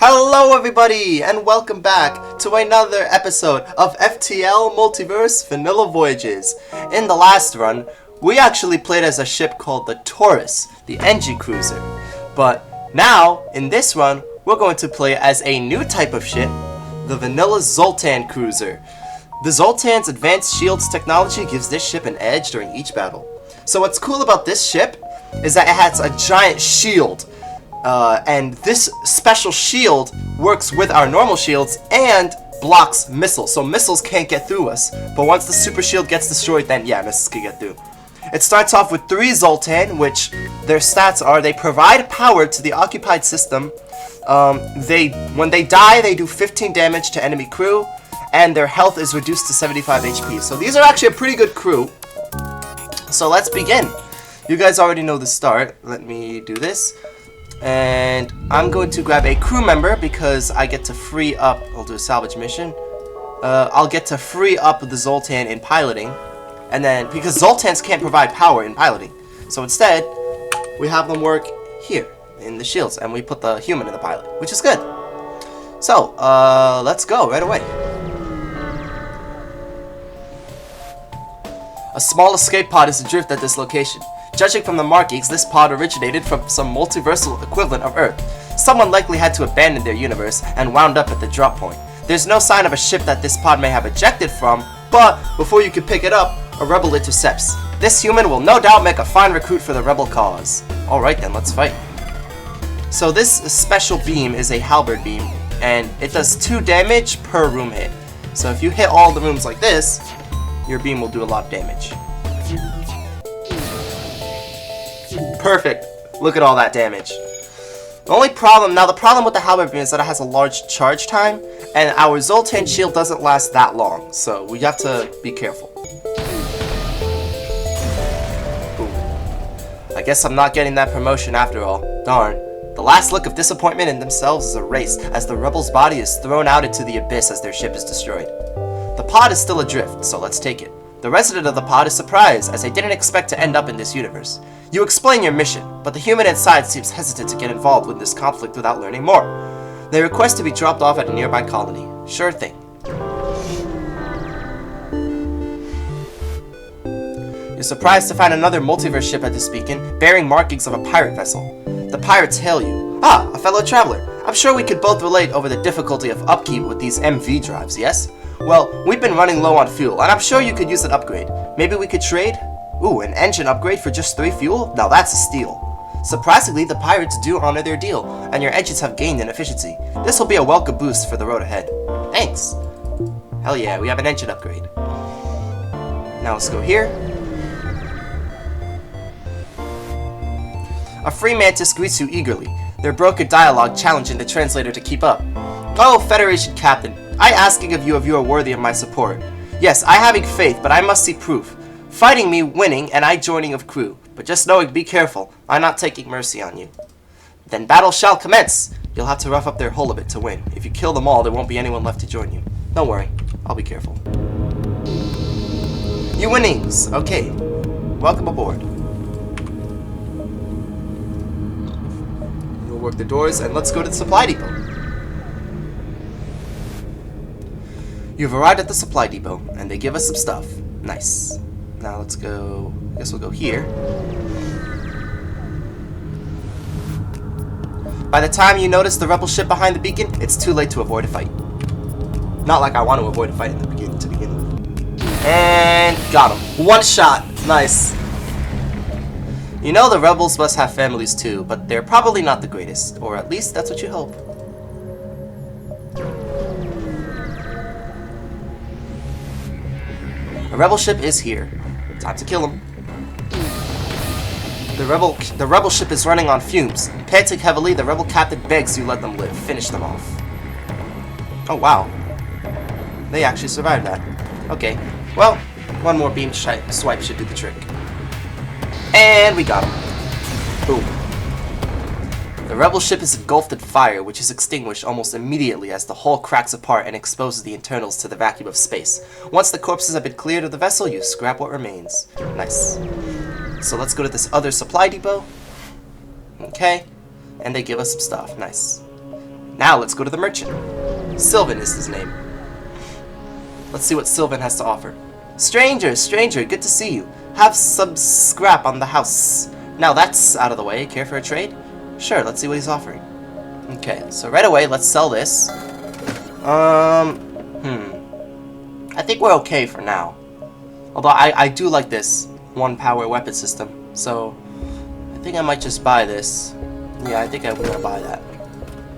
Hello everybody, and welcome back to another episode of FTL Multiverse Vanilla Voyages. In the last run, we actually played as a ship called the Taurus, the engine cruiser. But now, in this run, we're going to play as a new type of ship, the Vanilla Zoltan cruiser. The Zoltan's advanced shields technology gives this ship an edge during each battle. So what's cool about this ship is that it has a giant shield. And this special shield works with our normal shields and blocks missiles. So missiles can't get through us. But once the super shield gets destroyed, then yeah, missiles can get through. It starts off with 3 Zoltan, which their stats are they provide power to the occupied system. When they die, they do 15 damage to enemy crew, and their health is reduced to 75 HP. So these are actually a pretty good crew. So let's begin. You guys already know the start. Let me do this. And I'm going to grab a crew member because I get to free up. I'll do a salvage mission. I'll get to free up the Zoltan in piloting. And then, because Zoltans can't provide power in piloting. So instead, we have them work here in the shields. And we put the human in the pilot, which is good. So, let's go right away. A small escape pod is adrift at this location. Judging from the markings, this pod originated from some multiversal equivalent of Earth. Someone likely had to abandon their universe and wound up at the drop point. There's no sign of a ship that this pod may have ejected from, but before you can pick it up, a rebel intercepts. This human will no doubt make a fine recruit for the rebel cause. Alright then, let's fight. So this special beam is a halberd beam, and it does 2 damage per room hit. So if you hit all the rooms like this, your beam will do a lot of damage. Perfect. Look at all that damage. The only problem, now the problem with the halberd beam is that it has a large charge time, and our Zoltan shield doesn't last that long, so we have to be careful. Ooh. I guess I'm not getting that promotion after all. Darn. The last look of disappointment in themselves is erased as the rebel's body is thrown out into the abyss as their ship is destroyed. The pod is still adrift, so let's take it. The resident of the pod is surprised, as they didn't expect to end up in this universe. You explain your mission, but the human inside seems hesitant to get involved with this conflict without learning more. They request to be dropped off at a nearby colony. Sure thing. You're surprised to find another multiverse ship at this beacon, bearing markings of a pirate vessel. The pirates hail you. Ah, a fellow traveler. I'm sure we could both relate over the difficulty of upkeep with these MV drives, yes? Well, we've been running low on fuel, and I'm sure you could use an upgrade. Maybe we could trade? Ooh, an engine upgrade for just 3 fuel? Now that's a steal. Surprisingly, the pirates do honor their deal, and your engines have gained in efficiency. This will be a welcome boost for the road ahead. Thanks! Hell yeah, we have an engine upgrade. Now let's go here. A free mantis greets you eagerly, their broken dialogue challenging the translator to keep up. Oh, Federation Captain, I asking of you if you are worthy of my support. Yes, I having faith, but I must see proof. Fighting me, winning, and I joining of crew. But just knowing, be careful. I'm not taking mercy on you. Then battle shall commence. You'll have to rough up their hull a bit to win. If you kill them all, there won't be anyone left to join you. Don't worry. I'll be careful. You winnings. Okay. Welcome aboard. We'll work the doors, and let's go to the supply depot. You've arrived at the supply depot, and they give us some stuff. Nice. Now let's go, I guess we'll go here. By the time you notice the rebel ship behind the beacon, it's too late to avoid a fight. Not like I want to avoid a fight in the beginning to begin with. And got him. 1 shot. Nice. You know the rebels must have families too, but they're probably not the greatest. Or at least that's what you hope. A rebel ship is here. Time to kill him. The rebel ship is running on fumes. Panting heavily, the rebel captain begs you let them live. Finish them off. Oh wow. They actually survived that. Okay. Well, 1 more beam swipe should do the trick. And we got him. Boom. The rebel ship is engulfed in fire, which is extinguished almost immediately as the hull cracks apart and exposes the internals to the vacuum of space. Once the corpses have been cleared of the vessel, you scrap what remains. Nice. So let's go to this other supply depot. Okay. And they give us some stuff. Nice. Now let's go to the merchant. Sylvan is his name. Let's see what Sylvan has to offer. Stranger, stranger, good to see you. Have some scrap on the house. Now that's out of the way. Care for a trade? Sure, let's see what he's offering. Okay, so right away, let's sell this. I think we're okay for now. Although I do like this one power weapon system, so I think I might just buy this. Yeah, I think I'm gonna buy that.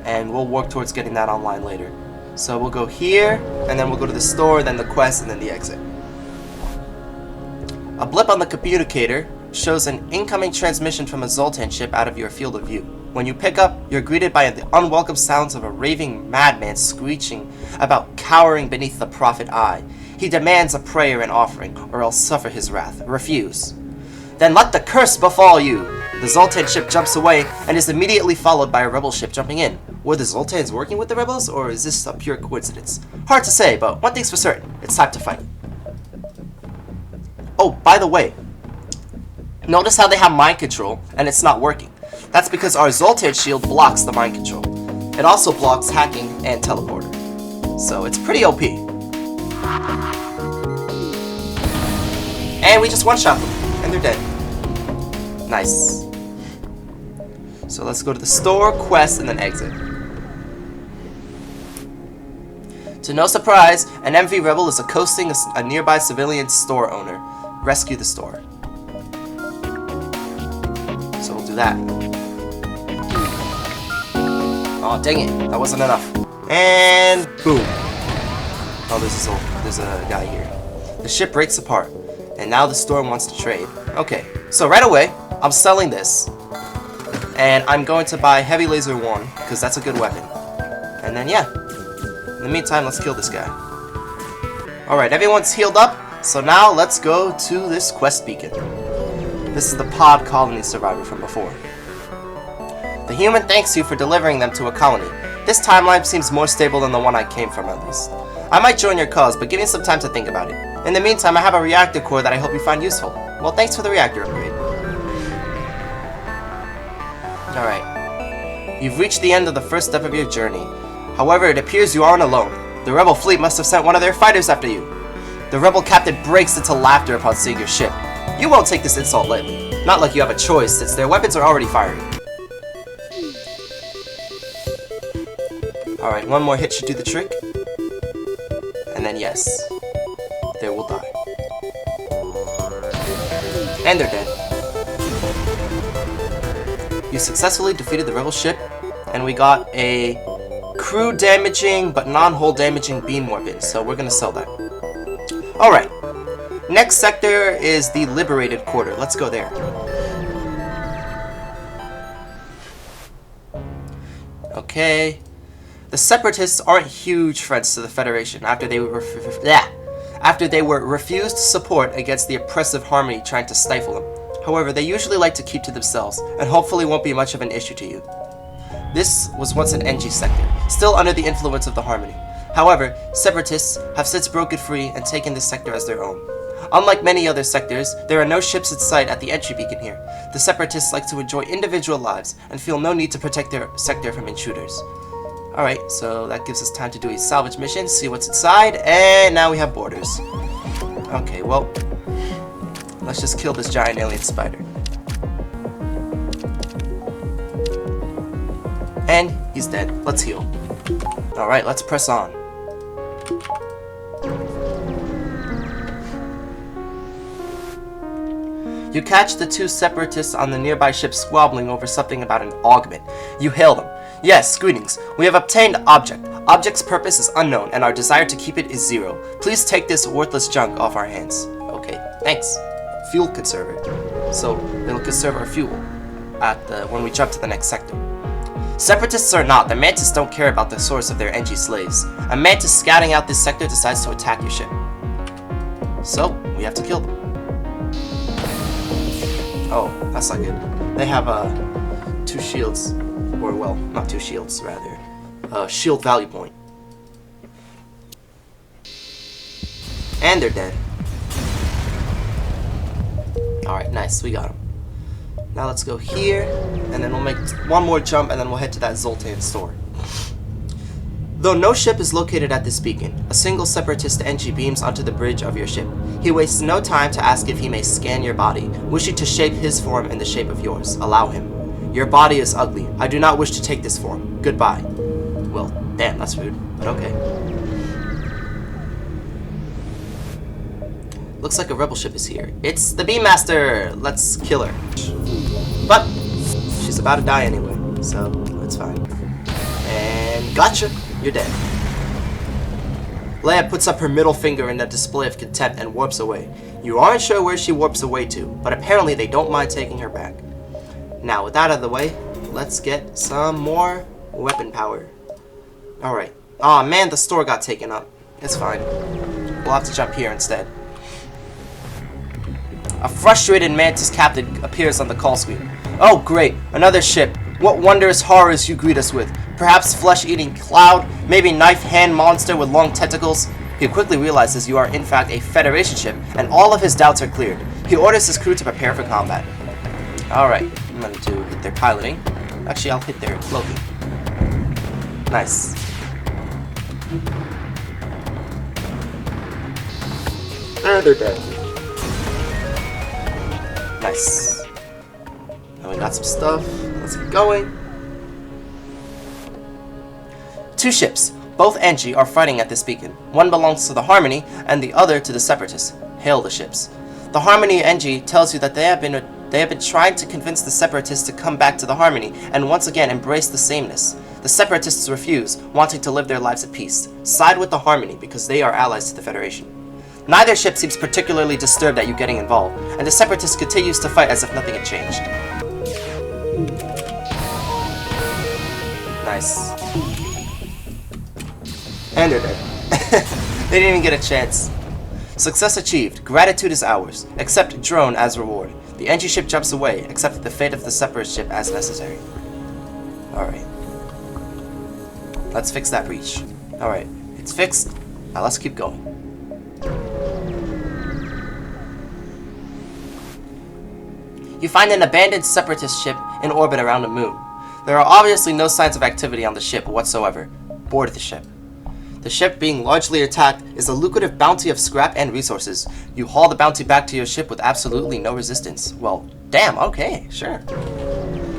And we'll work towards getting that online later. So we'll go here, and then we'll go to the store, then the quest, and then the exit. A blip on the Adjudicator shows an incoming transmission from a Zoltan ship out of your field of view. When you pick up, you're greeted by the unwelcome sounds of a raving madman screeching about cowering beneath the prophet eye. He demands a prayer and offering, or else suffer his wrath. Refuse. Then let the curse befall you! The Zoltan ship jumps away, and is immediately followed by a rebel ship jumping in. Were the Zoltans working with the rebels, or is this a pure coincidence? Hard to say, but one thing's for certain. It's time to fight. Oh, by the way, notice how they have mind control, and it's not working. That's because our Zoltan shield blocks the mind control. It also blocks hacking and teleporter. So it's pretty OP. And we just one-shot them, and they're dead. Nice. So let's go to the store, quest, and then exit. To no surprise, an MV rebel is accosting a nearby civilian store owner. Rescue the store. So we'll do that. Oh, dang it. That wasn't enough. And boom. Oh, there's a guy here. The ship breaks apart, and now the store wants to trade. Okay, so right away, I'm selling this. And I'm going to buy Heavy Laser 1, because that's a good weapon. And then, yeah. In the meantime, let's kill this guy. Alright, everyone's healed up. So now, let's go to this quest beacon. This is the pod colony survivor from before. The human thanks you for delivering them to a colony. This timeline seems more stable than the one I came from, at least. I might join your cause, but give me some time to think about it. In the meantime, I have a reactor core that I hope you find useful. Well, thanks for the reactor upgrade. Alright. You've reached the end of the first step of your journey. However, it appears you aren't alone. The rebel fleet must have sent one of their fighters after you. The rebel captain breaks into laughter upon seeing your ship. You won't take this insult lightly. Not like you have a choice, since their weapons are already firing. Alright, one more hit should do the trick. And then yes, they will die. And they're dead. You successfully defeated the rebel ship, and we got a crew damaging but non-hull damaging beam weapon, so we're gonna sell that. Alright, next sector is the Liberated Quarter. Let's go there. Okay. The Separatists aren't huge friends to the Federation after they were refused support against the oppressive Harmony trying to stifle them. However, they usually like to keep to themselves, and hopefully won't be much of an issue to you. This was once an NG sector, still under the influence of the Harmony. However, Separatists have since broken free and taken this sector as their own. Unlike many other sectors, there are no ships in sight at the entry beacon here. The Separatists like to enjoy individual lives and feel no need to protect their sector from intruders. Alright, so that gives us time to do a salvage mission, see what's inside, and now we have borders. Okay, well, let's just kill this giant alien spider. And he's dead. Let's heal. Alright, let's press on. You catch the two Separatists on the nearby ship squabbling over something about an augment. You hail them. Yes, greetings. We have obtained object. Object's purpose is unknown, and our desire to keep it is 0. Please take this worthless junk off our hands. Okay, thanks. Fuel conserver. So, it'll conserve our fuel when we jump to the next sector. Separatists or not, the Mantis don't care about the source of their NG slaves. A Mantis scouting out this sector decides to attack your ship. So, we have to kill them. Oh, that's not good. They have 2 shields. Or, well, not 2 shields, rather. Shield value point. And they're dead. Alright, nice, we got them. Now let's go here, and then we'll make one more jump, and then we'll head to that Zoltan store. Though no ship is located at this beacon, a single separatist NG beams onto the bridge of your ship. He wastes no time to ask if he may scan your body, wishing to shape his form in the shape of yours. Allow him. Your body is ugly. I do not wish to take this form. Goodbye. Well, damn, that's rude, but okay. Looks like a rebel ship is here. It's the Beammaster! Let's kill her. But she's about to die anyway, so it's fine. And gotcha! You're dead. Leia puts up her middle finger in a display of contempt and warps away. You aren't sure where she warps away to, but apparently they don't mind taking her back. Now, with that out of the way, let's get some more weapon power. Alright. Aw, man, the store got taken up. It's fine. We'll have to jump here instead. A frustrated Mantis captain appears on the call screen. Oh, great. Another ship. What wondrous horrors you greet us with. Perhaps flesh-eating cloud, maybe knife-hand monster with long tentacles. He quickly realizes you are in fact a Federation ship, and all of his doubts are cleared. He orders his crew to prepare for combat. Alright, I'm going to hit their piloting. Actually, I'll hit their cloaking. Nice. And they're dead. Nice. Now we got some stuff. Let's get going. Two ships, both NG, are fighting at this beacon. One belongs to the Harmony, and the other to the Separatists. Hail the ships. The Harmony NG tells you that they have been trying to convince the Separatists to come back to the Harmony and once again embrace the sameness. The Separatists refuse, wanting to live their lives at peace. Side with the Harmony because they are allies to the Federation. Neither ship seems particularly disturbed at you getting involved, and the Separatist continues to fight as if nothing had changed. Nice. And they're dead. They didn't even get a chance. Success achieved. Gratitude is ours. Accept drone as reward. The NG ship jumps away, accept the fate of the Separatist ship as necessary. Alright. Let's fix that breach. Alright, it's fixed. Now let's keep going. You find an abandoned Separatist ship in orbit around the moon. There are obviously no signs of activity on the ship whatsoever. Board the ship. The ship, being largely attacked, is a lucrative bounty of scrap and resources. You haul the bounty back to your ship with absolutely no resistance. Well, damn, okay, sure.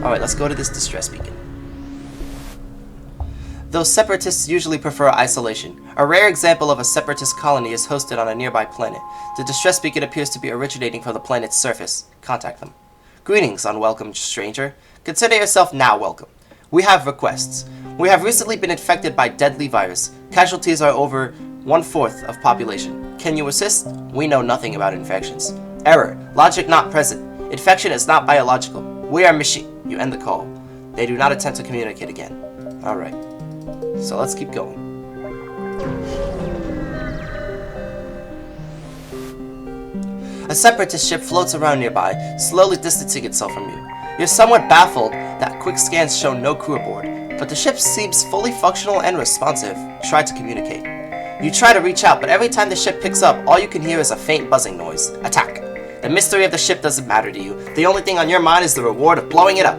Alright, let's go to this distress beacon. Though Separatists usually prefer isolation, a rare example of a Separatist colony is hosted on a nearby planet. The distress beacon appears to be originating from the planet's surface. Contact them. Greetings, unwelcome stranger. Consider yourself now welcome. We have requests. We have recently been infected by deadly virus. Casualties are over 1/4 of population. Can you assist? We know nothing about infections. Error. Logic not present. Infection is not biological. We are machine. You end the call. They do not attempt to communicate again. Alright. So let's keep going. A Separatist ship floats around nearby, slowly distancing itself from you. You're somewhat baffled that quick scans show no crew aboard, but the ship seems fully functional and responsive. Try to communicate. You try to reach out, but every time the ship picks up, all you can hear is a faint buzzing noise. Attack. The mystery of the ship doesn't matter to you. The only thing on your mind is the reward of blowing it up.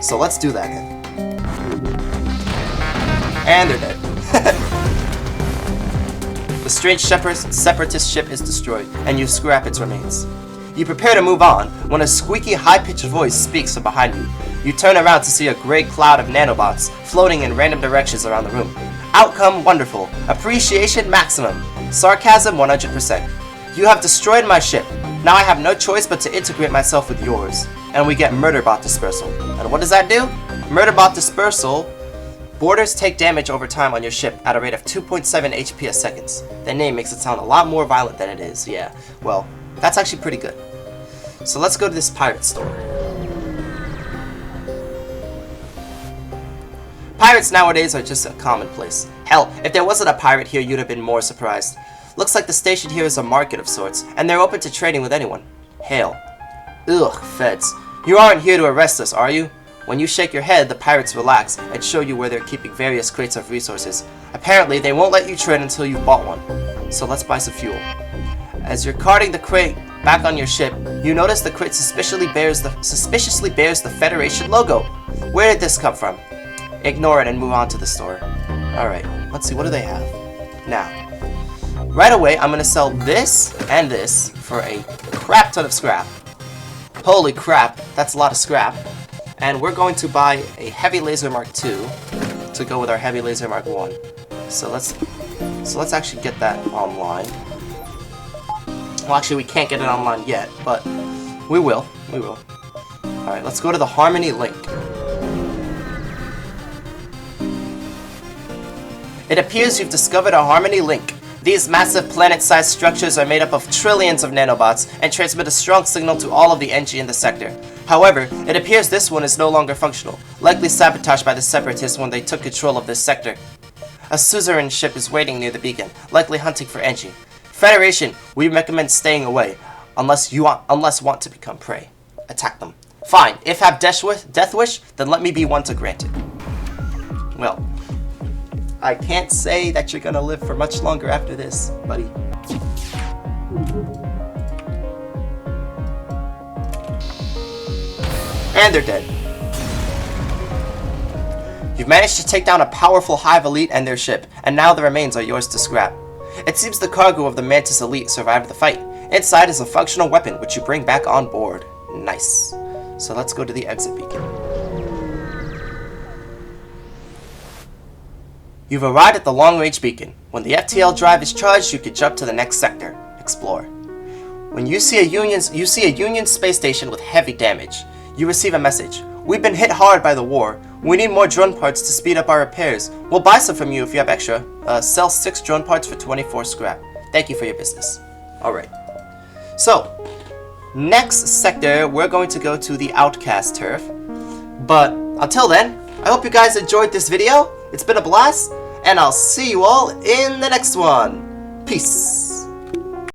So let's do that then. And they're dead. The strange Separatist ship is destroyed, and you scrap its remains. You prepare to move on, when a squeaky, high-pitched voice speaks from behind you. You turn around to see a gray cloud of nanobots floating in random directions around the room. Outcome wonderful. Appreciation maximum. Sarcasm 100%. You have destroyed my ship. Now I have no choice but to integrate myself with yours. And we get Murderbot Dispersal. And what does that do? Murderbot Dispersal. Boarders take damage over time on your ship at a rate of 2.7 HP a second. That name makes it sound a lot more violent than it is, yeah. Well, that's actually pretty good. So let's go to this pirate store. Pirates nowadays are just a commonplace. Hell, if there wasn't a pirate here, you'd have been more surprised. Looks like the station here is a market of sorts, and they're open to trading with anyone. Hail. Ugh, feds. You aren't here to arrest us, are you? When you shake your head, the pirates relax and show you where they're keeping various crates of resources. Apparently, they won't let you trade until you've bought one. So let's buy some fuel. As you're carting the crate back on your ship, you notice the crate suspiciously bears the Federation logo. Where did this come from? Ignore it and move on to the store. Alright, let's see, what do they have? Now, right away, I'm gonna sell this and this for a crap ton of scrap. Holy crap, that's a lot of scrap. And we're going to buy a Heavy Laser Mark II to go with our Heavy Laser Mark I. So let's actually get that online. Well, actually, we can't get it online yet, but we will. We will. Alright, let's go to the Harmony Link. It appears you've discovered a Harmony Link. These massive planet-sized structures are made up of trillions of nanobots and transmit a strong signal to all of the NG in the sector. However, it appears this one is no longer functional, likely sabotaged by the Separatists when they took control of this sector. A suzerain ship is waiting near the beacon, likely hunting for NG. Federation, we recommend staying away, unless want to become prey. Attack them. Fine, if have death wish, then let me be one to grant it. Well, I can't say that you're gonna live for much longer after this, buddy. And they're dead. You've managed to take down a powerful Hive Elite and their ship, and now the remains are yours to scrap. It seems the cargo of the Mantis Elite survived the fight. Inside is a functional weapon, which you bring back on board. Nice. So let's go to the exit beacon. You've arrived at the long-range beacon. When the FTL drive is charged, you can jump to the next sector. Explore. When you see a Union space station with heavy damage, you receive a message. We've been hit hard by the war. We need more drone parts to speed up our repairs. We'll buy some from you if you have extra. Sell 6 drone parts for 24 scrap. Thank you for your business. Alright. So, next sector, we're going to go to the Outcast turf. But until then, I hope you guys enjoyed this video. It's been a blast, and I'll see you all in the next one. Peace.